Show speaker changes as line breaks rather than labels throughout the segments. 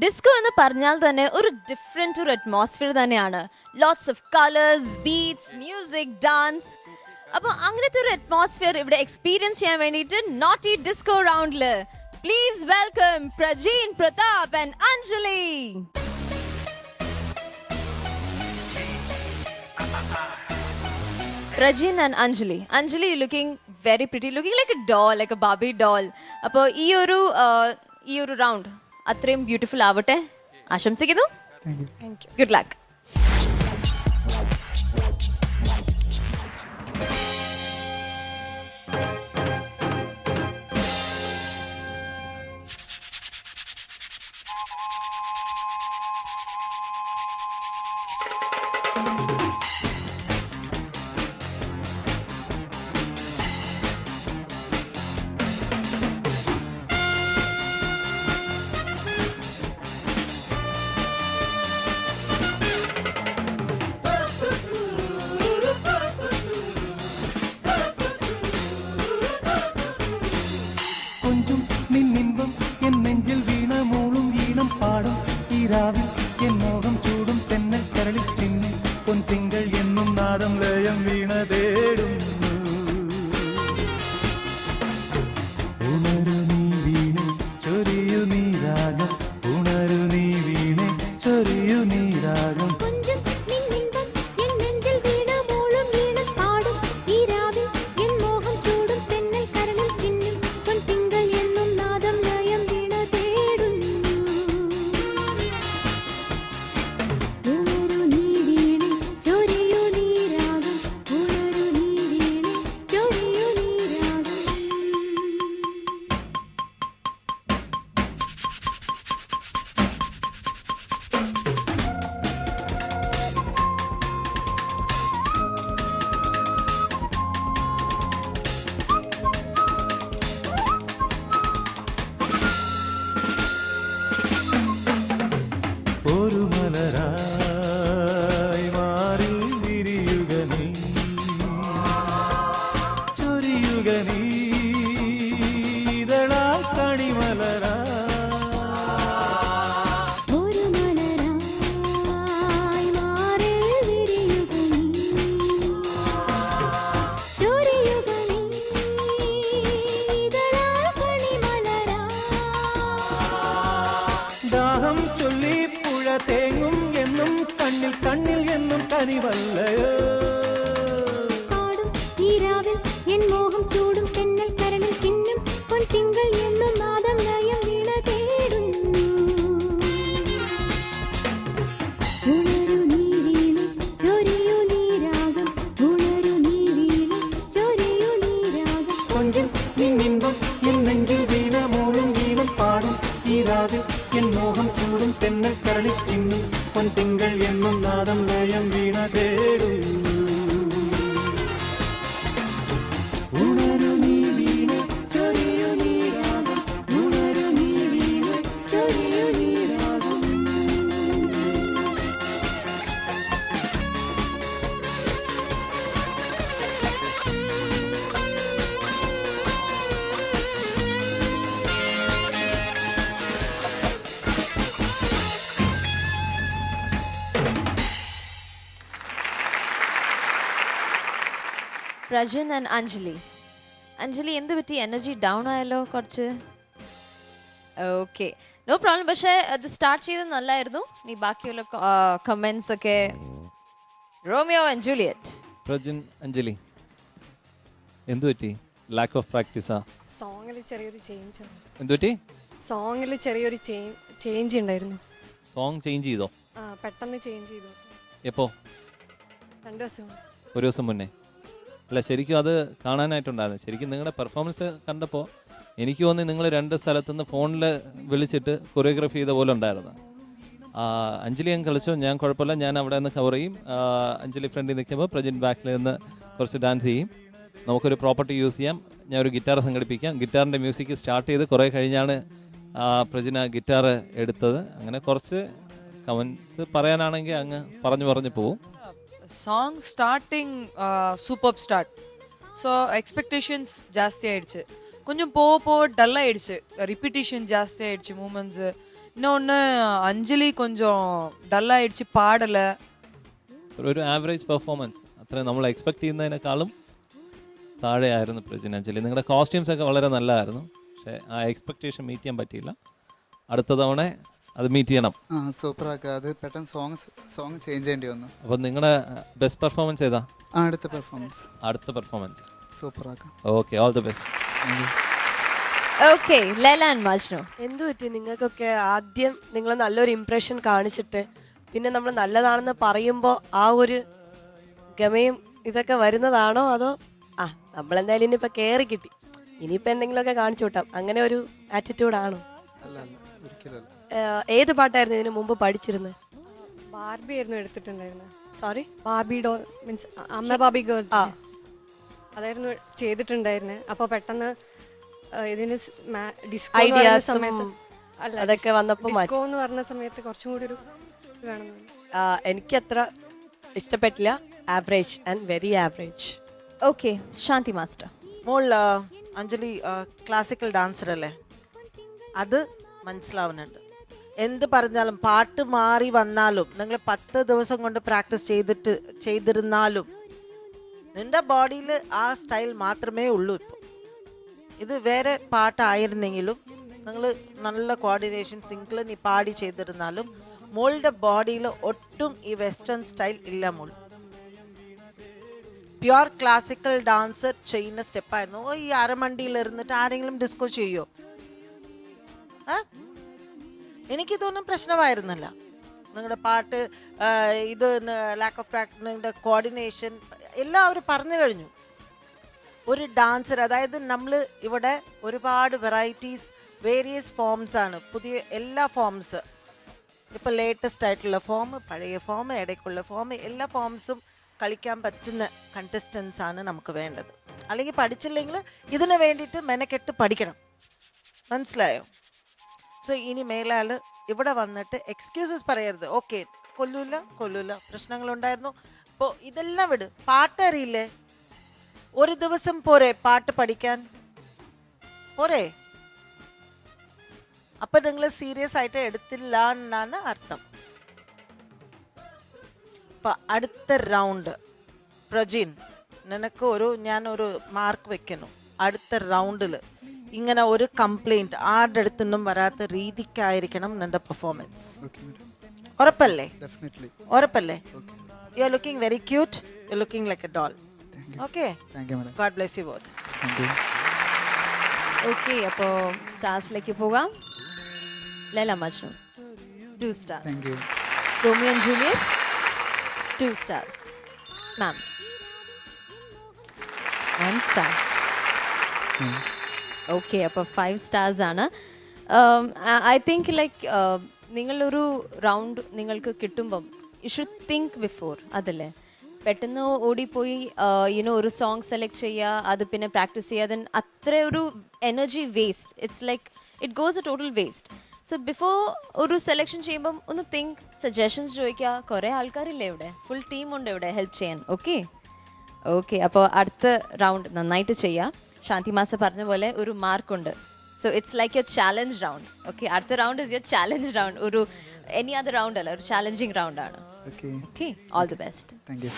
Disco എന്ന് പറഞ്ഞാൽ തന്നെ ഒരു ഡിഫറെന്റ് ഒരു അറ്റ്മോസ്ഫിയർ തന്നെയാണ്. Lots of colours, beats, music, dance. അപ്പോൾ അങ്ങനത്തെ ഒരു അറ്റ്മോസ്ഫിയർ ഇവിടെ എക്സ്പീരിയൻസ് ചെയ്യാൻ വേണ്ടിയിട്ട് നോട്ടി ഡിസ്കോ റൗണ്ടില് please welcome Prajin, Pratap and Anjali. Prajin and Anjali. Anjali looking very pretty, looking like a doll, like a Barbie doll. അപ്പോൾ ഈ ഒരു റൗണ്ട് അത്രയും ബ്യൂട്ടിഫുൾ ആവട്ടെ ആശംസിക്കുന്നു. Thank you. Good luck. Prajin and Anjali. Anjali എന്ത് പറ്റി, എനർജി ഡൗൺ ആയല്ലോ കുറച്ച്? Okay, no problem. പക്ഷേ അത് സ്റ്റാർട്ട് ചെയ്തത് നല്ലായിരുന്നു. നീ ബാക്കിയുള്ള കമന്റ്സ് ഒക്കെ. Romeo and Juliet.
Prajin, Anjali എന്ത് പറ്റി? Lack of പ്രാക്ടീസാ?
സോങ്ങിൽ ചെറിയൊരു ചേഞ്ച്.
എന്ത് പറ്റി?
സോങ്ങിൽ ചെറിയൊരു ചേഞ്ച് ഉണ്ടായിരുന്നു.
സോങ് ചേഞ്ച് ചെയ്തോ?
പെട്ടെന്ന് ചേഞ്ച് ചെയ്തു.
എപ്പോ?
2 ദിവസം.
ഒരു ദിവസം മുന്നേ? അല്ല, ശരിക്കും അത് കാണാനായിട്ടുണ്ടായിരുന്നു. ശരിക്കും നിങ്ങളുടെ പെർഫോമൻസ് കണ്ടപ്പോൾ എനിക്ക് തോന്നി നിങ്ങൾ 2 സ്ഥലത്തുനിന്ന് ഫോണിൽ വിളിച്ചിട്ട് കൊറിയോഗ്രാഫി ചെയ്ത പോലെ ഉണ്ടായിരുന്നു. അഞ്ജലി അങ്ങ് കളിച്ചോ, ഞാൻ കുഴപ്പമില്ല, ഞാൻ അവിടെ നിന്ന് കവർ ചെയ്യും. അഞ്ജലി ഫ്രണ്ടിൽ നിൽക്കുമ്പോൾ പ്രജിൻ ബാക്കിൽ നിന്ന് കുറച്ച് ഡാൻസ് ചെയ്യും. നമുക്കൊരു പ്രോപ്പർട്ടി യൂസ് ചെയ്യാം. ഞാൻ ഒരു ഗിറ്റാർ സംഘടിപ്പിക്കാം. ഗിറ്റാറിൻ്റെ മ്യൂസിക് സ്റ്റാർട്ട് ചെയ്ത് കുറേ കഴിഞ്ഞാണ് പ്രജിന ഗിറ്റാർ എടുത്തത്. അങ്ങനെ കുറച്ച് കമൻസ് പറയാനാണെങ്കിൽ അങ്ങ് പറഞ്ഞു പോവും.
Song starting superb start. So expectations ಜಾಸ್ತಿ ಆಯಿடுச்சு. கொஞ்சம் போக டல் ஆயிடுச்சு. ரிப்பீட்டேஷன் ಜಾಸ್ತಿ ஆயிடுச்சு. மூமெண்ட்ஸ் இன்னொன்று அஞ்சலி கொஞ்சம் டல் ஆயிடுச்சு, பாடலை.
ഒരു ആവറേജ് പെർഫോമൻസ്, അത്രയും നമ്മൾ എക്സ്പെക്ട് ചെയ്യുന്നതിനേക്കാളും താഴെയായിരുന്നു പ്രജിനാഞ്ജലി. നിങ്ങളുടെ കോസ്റ്റ്യൂംസ് ഒക്കെ വളരെ നല്ലതായിരുന്നു, പക്ഷേ ആ എക്സ്പെക്ടേഷൻ മീറ്റ് ചെയ്യാൻ പറ്റിയില്ല. അടുത്ത തവണ അത് മീറ്റ് ചെയ്യണം.
സൂപ്പറാക്കുക. അത് പെട്ടെന്ന് സോങ് ചേഞ്ച് ചെയ്യേണ്ടി വന്നു.
അപ്പോൾ നിങ്ങളുടെ ബെസ്റ്റ് പെർഫോമൻസ് ഏതാ?
അടുത്ത പെർഫോമൻസ് സൂപ്പറാക്കാം.
Okay, all the best.
Okay, Laila and Majnu.
എന്തു പറ്റി നിങ്ങൾക്കൊക്കെ ആദ്യം നിങ്ങൾ നല്ലൊരു ഇംപ്രഷൻ കാണിച്ചിട്ട് പിന്നെ നമ്മൾ നല്ലതാണെന്ന് പറയുമ്പോൾ ആ ഒരു ഗമയും ഇതൊക്കെ വരുന്നതാണോ, അതോ നമ്മളെന്തായാലും ഇനിയിപ്പോൾ കയറി കിട്ടി ഇനിയിപ്പോൾ എന്തെങ്കിലുമൊക്കെ കാണിച്ചു വിട്ടാം, അങ്ങനെ ഒരു ആറ്റിറ്റ്യൂഡാണോ?
അല്ല ഒരിക്കലും.
ഏത് പാട്ടായിരുന്നു ഇതിനു മുമ്പ് പഠിച്ചിരുന്നത്?
ബാർബി ആയിരുന്നു എടുത്തിട്ടുണ്ടായിരുന്നത്.
സോറി,
ബാർബി ഡോൾ മീൻസ് അമ്മ ബാബി ഗേൾ. അതായിരുന്നു ചെയ്തിട്ടുണ്ടായിരുന്നത്. അപ്പോൾ പെട്ടെന്ന് ഇതിന് ഡിസ്കോ സമയത്ത്
അതൊക്കെ വന്നപ്പോൾ
ഡിസ്കോ എന്ന് പറഞ്ഞ സമയത്ത് കുറച്ചും കൂടി ഒരു വേണം.
എനിക്കത്ര ഇഷ്ടപ്പെട്ടില്ല. Average and very average.
Okay, Shanti master.
മോൾ അഞ്ജലി ക്ലാസിക്കൽ ഡാൻസർ അല്ലേ, അത് മനസ്സിലാവുന്നുണ്ട്. എന്ത് പറഞ്ഞാലും പാട്ട് മാറി വന്നാലും നിങ്ങൾ 10 ദിവസം കൊണ്ട് പ്രാക്ടീസ് ചെയ്തിരുന്നാലും നിന്റെ ബോഡിയിൽ ആ സ്റ്റൈൽ മാത്രമേ ഉള്ളൂ. ഇപ്പോൾ ഇത് വേറെ പാട്ടായിരുന്നെങ്കിലും നിങ്ങൾ നല്ല കോർഡിനേഷൻ സിംഗിൾ നീ പാടി ചെയ്തിരുന്നാലും മോളുടെ ബോഡിയിൽ ഒട്ടും ഈ വെസ്റ്റേൺ സ്റ്റൈൽ ഇല്ല. മോൾ പ്യുവർ ക്ലാസിക്കൽ ഡാൻസർ ചെയ്യുന്ന സ്റ്റെപ്പായിരുന്നു. ഈ അരമണ്ടിയിൽ ഇരുന്നിട്ട് ആരെങ്കിലും ഡിസ്കോ ചെയ്യോ? എനിക്കിതൊന്നും പ്രശ്നമായിരുന്നില്ല. നിങ്ങളുടെ പാട്ട്, ഇത് ലാക്ക് ഓഫ് പ്രാക്ടീസ്, നിങ്ങളുടെ കോർഡിനേഷൻ എല്ലാം അവർ പറഞ്ഞു കഴിഞ്ഞു. ഒരു ഡാൻസർ, അതായത് നമ്മൾ ഇവിടെ ഒരുപാട് വെറൈറ്റീസ്, വേരിയസ് ഫോംസ് ആണ്, പുതിയ എല്ലാ ഫോംസ്, ഇപ്പോൾ ലേറ്റസ്റ്റ് ആയിട്ടുള്ള ഫോം, പഴയ ഫോം, ഇടയ്ക്കുള്ള ഫോം, എല്ലാ ഫോംസും കളിക്കാൻ പറ്റുന്ന കണ്ടസ്റ്റൻസ് ആണ് നമുക്ക് വേണ്ടത്. അല്ലെങ്കിൽ പഠിച്ചില്ലെങ്കിൽ ഇതിന് വേണ്ടിയിട്ട് മെനക്കെട്ട് പഠിക്കണം. മനസ്സിലായോ? സോ ഇനി മേലാൾ ഇവിടെ വന്നിട്ട് എക്സ്ക്യൂസസ് പറയരുത്. ഓക്കെ, കൊല്ലൂല, പ്രശ്നങ്ങളുണ്ടായിരുന്നു, അപ്പോൾ ഇതെല്ലാം വിട്. പാട്ടറിയില്ലേ? ഒരു ദിവസം പോരെ പാട്ട് പഠിക്കാൻ? പോരെ? അപ്പൊ നിങ്ങൾ സീരിയസ് ആയിട്ട് എടുത്തില്ല എന്നാണ് അർത്ഥം. അപ്പൊ അടുത്ത റൗണ്ട് പ്രജിൻ, നിനക്ക് ഞാനൊരു മാർക്ക് വെക്കുന്നു. അടുത്ത റൗണ്ടിൽ ഇങ്ങനെ ഒരു കംപ്ലൈന്റ് ആരുടെ അടുത്തൊന്നും വരാത്ത രീതിക്കായിരിക്കണം നിന്റെ പെർഫോമൻസ്. ഉറപ്പല്ലേ? ഉറപ്പല്ലേ? You are looking very cute, you are looking like a doll. Okay, God bless you both.
Okay, അപ്പോൾ സ്റ്റാർസിലേക്ക് പോകാം. Laila Majnu 2 stars. Romeo and Juliet 2 stars. Ma'am 1 star. Okay, അപ്പോൾ 5 stars ആണ്. ഐ തിങ്ക് ലൈക്ക് നിങ്ങളൊരു റൗണ്ട് നിങ്ങൾക്ക് കിട്ടുമ്പം യു ഷുഡ് തിങ്ക് ബിഫോർ. അതല്ലേ, പെട്ടെന്ന് ഓടിപ്പോയി ഒരു സോങ് സെലക്ട് ചെയ്യുക, അത് പിന്നെ പ്രാക്ടീസ് ചെയ്യുക, ദെൻ അത്ര ഒരു energy waste. It's like it goes A total waste. So before ഒരു സെലക്ഷൻ ചെയ്യുമ്പം ഒന്ന് തിങ്ക്, സജഷൻസ് ചോദിക്കുക. കുറേ ആൾക്കാരില്ലേ ഇവിടെ, ഫുൾ ടീമുണ്ട് ഇവിടെ ഹെൽപ്പ് ചെയ്യാൻ. ഓക്കെ, അപ്പോൾ അടുത്ത റൗണ്ട് നന്നായിട്ട് ചെയ്യാം. ശാന്തി മാസ്റ്റർ പറഞ്ഞ പോലെ ഒരു മാർക്കുണ്ട്. So it's like a challenge round. Okay, അടുത്ത round is your challenge round. ഒരു എനി അതർ റൗണ്ട് അല്ല, ഒരു ചാലഞ്ചിങ് റൗണ്ട് ആണ്. Okay, all the best.
Thank you.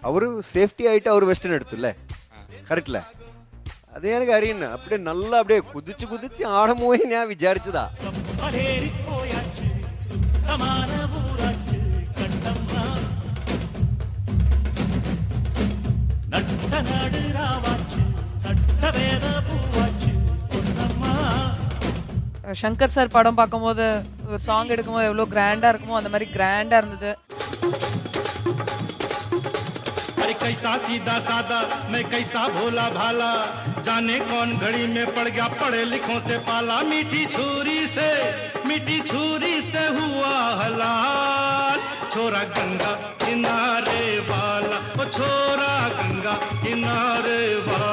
ಅವರು ಸೇಫ್ಟಿ ಆയിട്ട് ಅವರು ವೆಸ್ಟರ್ನ್ எடுத்துல்ல கரெக்ட்ல அது எனக்கு அறியணும். அப்படியே நல்லா அப்படியே குதிச்சு ஆடும்போது நான் விசாரிச்சதா.
சங்கர் சார் படம் பார்க்கும்போது ஒரு சாங் எடுக்கும்போது எவ்வளோ கிராண்டா இருக்குமோ அந்த மாதிரி கிராண்டா இருந்தது.
अरे कैसा सीधा सादा, मैं कैसा भोला भाला, जाने कौन घड़ी में पड़ गया पढ़े लिखों से पाला। मीठी छुरी से हुआ हलाल, छोरा गंगा किनारे वाला, ओ छोरा गंगा किनारे वाला।